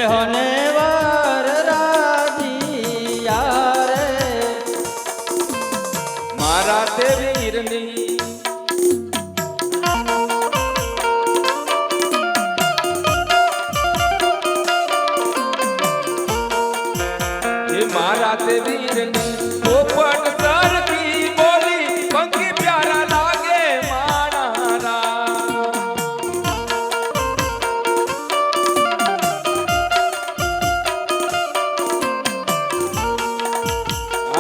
હોને વાર રાજી યારે મારા તે વીરની મારા તે વીરની પોપટ તરતી બોલી પંખી પ્યારા લાગે મારા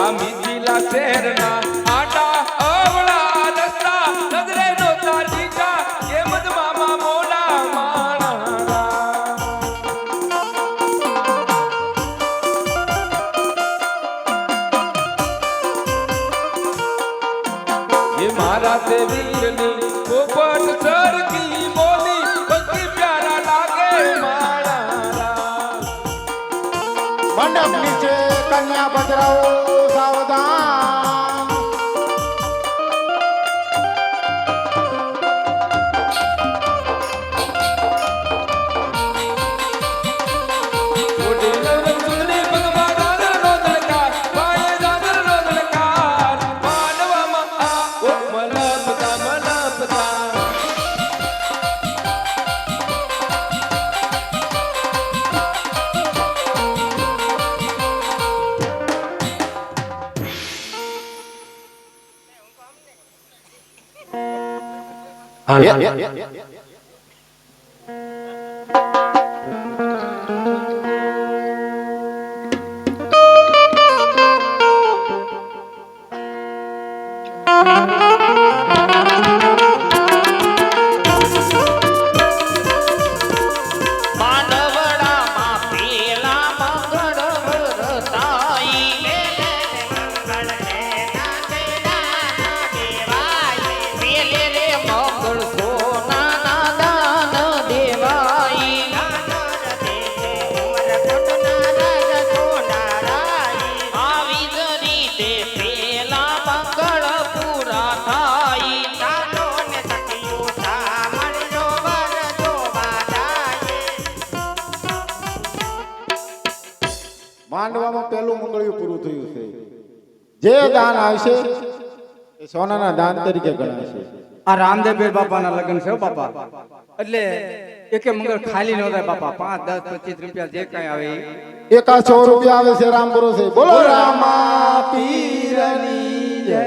આ મિથિલા શહેરના આટા અવળા રસ્તા નજરે નો તારીકા કે મદ મામા મોલા માણા મારા તે વીરની પોપટ સરકી બોલી પંખી પ્યારા લાગે મારા મંડપ નીચે કન્યા બજરાઓ સાવધાન મોટી નવરંગ સુંદરી પગમાં ગાજર નો દલકાર પાયે ગાજર નો દલકાર માનવામાં આ ઓ મલપતા માંડવામાં પહેલું મંગળિયું પૂરું થયું છે. જે દાન આવશે એ સોનાના દાન તરીકે ગણાશે. આ રામદેવ બાપાના લગ્ન છે બાપા એટલે એકે મંગળ ખાલી ન થાય બાપા 5, 10, 25 રૂપિયા જે કઈ આવે એકા 100 રૂપિયા આવે છે રામપુરો છે. બોલો રામા પીરની જય.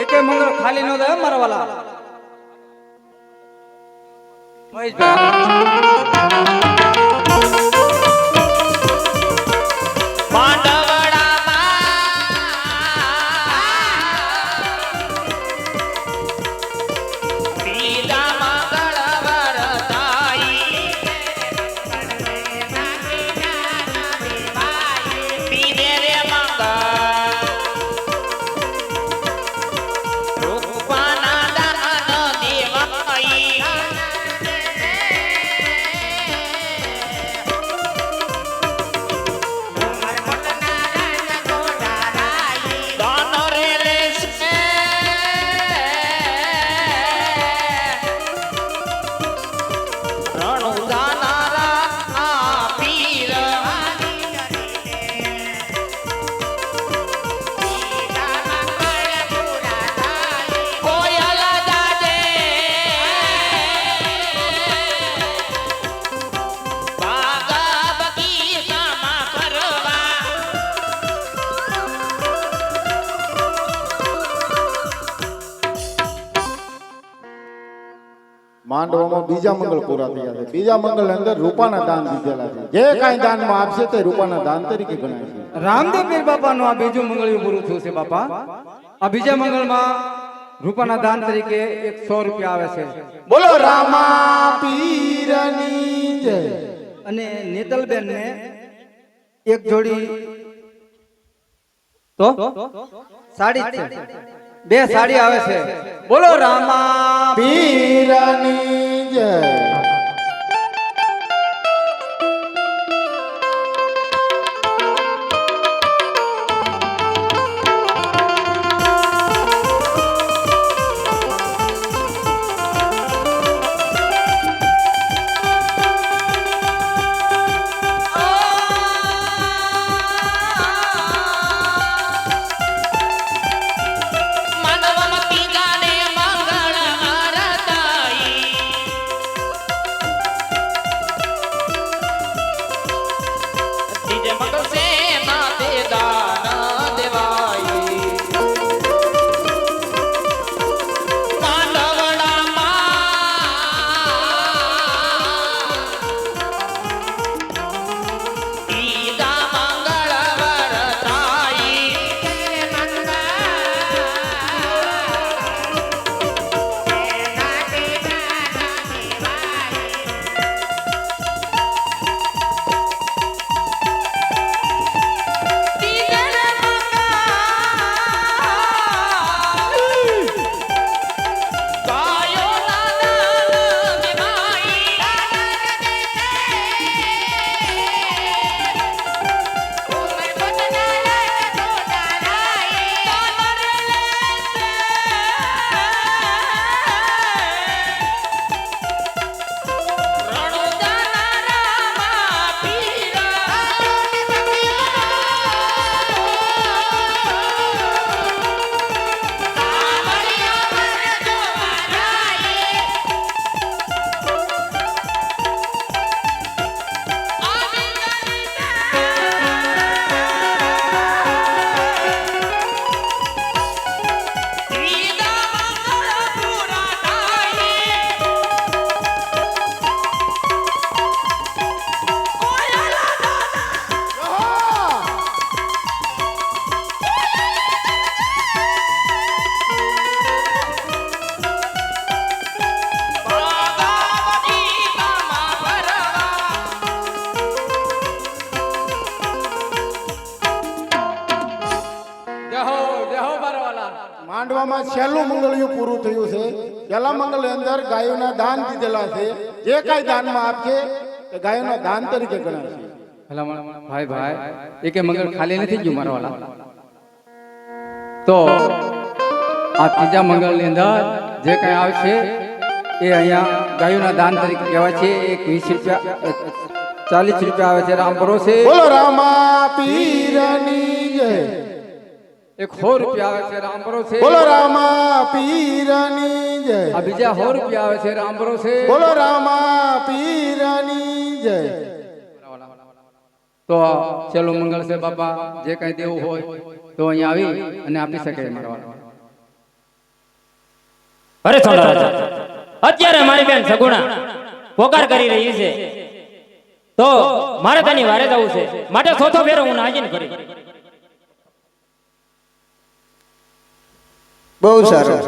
એકે મંગળ ખાલી ન થાય મારા વાલા મહેશભાઈ માંડવામાં બીજા મંગળ પૂરા થયા છે. બીજા મંગળ અંદર રૂપાના દાન દીધેલા છે. જે કાંઈ દાનમાં આપશે તે રૂપાના દાન તરીકે ગણાય છે. રામદેવ બાપાનું આ બીજું મંગળિયું પૂરું થયું છે બાપા. આ બીજા મંગળમાં રૂપાના દાન તરીકે 100 રૂપિયા આવે છે. બોલો રામા પીરની જય. અને નેતલબેન ને એક જોડી તો સાડી છે, 2 સાડી આવે છે. બોલો રામા પીરની જય. મંગળમાં છેલ્લું મંગળિયું પૂરું થયું છે પહેલા મંગળની અંદર ગાયોના દાન દીધેલા છે જે કાંઈ દાનમાં આપશે એ ગાયોના દાન તરીકે ગણાય છે ભલામણ ભાઈ ભાઈ એકે મંગળ ખાલી નથી ગયું મારા વાલા. તો આ ત્રીજા મંગળની અંદર જે કઈ આવશે એ અહીંયા ગાયોના દાન તરીકે કહેવાય છે. એક 20 રૂપિયા 40 રૂપિયા આવે છે રામ ભરોસે. બોલો રામા પીરની જય. એક 100 રૂપિયા આવે છે રામ ભરોસે. બોલો રામા પીરની જય. આ બીજા 100 રૂપિયા આવે છે રામ ભરોસે. બોલો રામા પીરની જય. તો છેલ્લું મંગળ છે બાપા, જે કઈ દેવું હોય તો અહીંયા આવી અને આપી શકે મારા વાલા. અરે થોડા રાજા, અત્યારે મારી બેન સગુણા પોકાર કરી રહી છે, તો મારે તેની વારે જવું છે, માટે ચોથો ફેરો હું નાજીને કરી. બહુ સારું.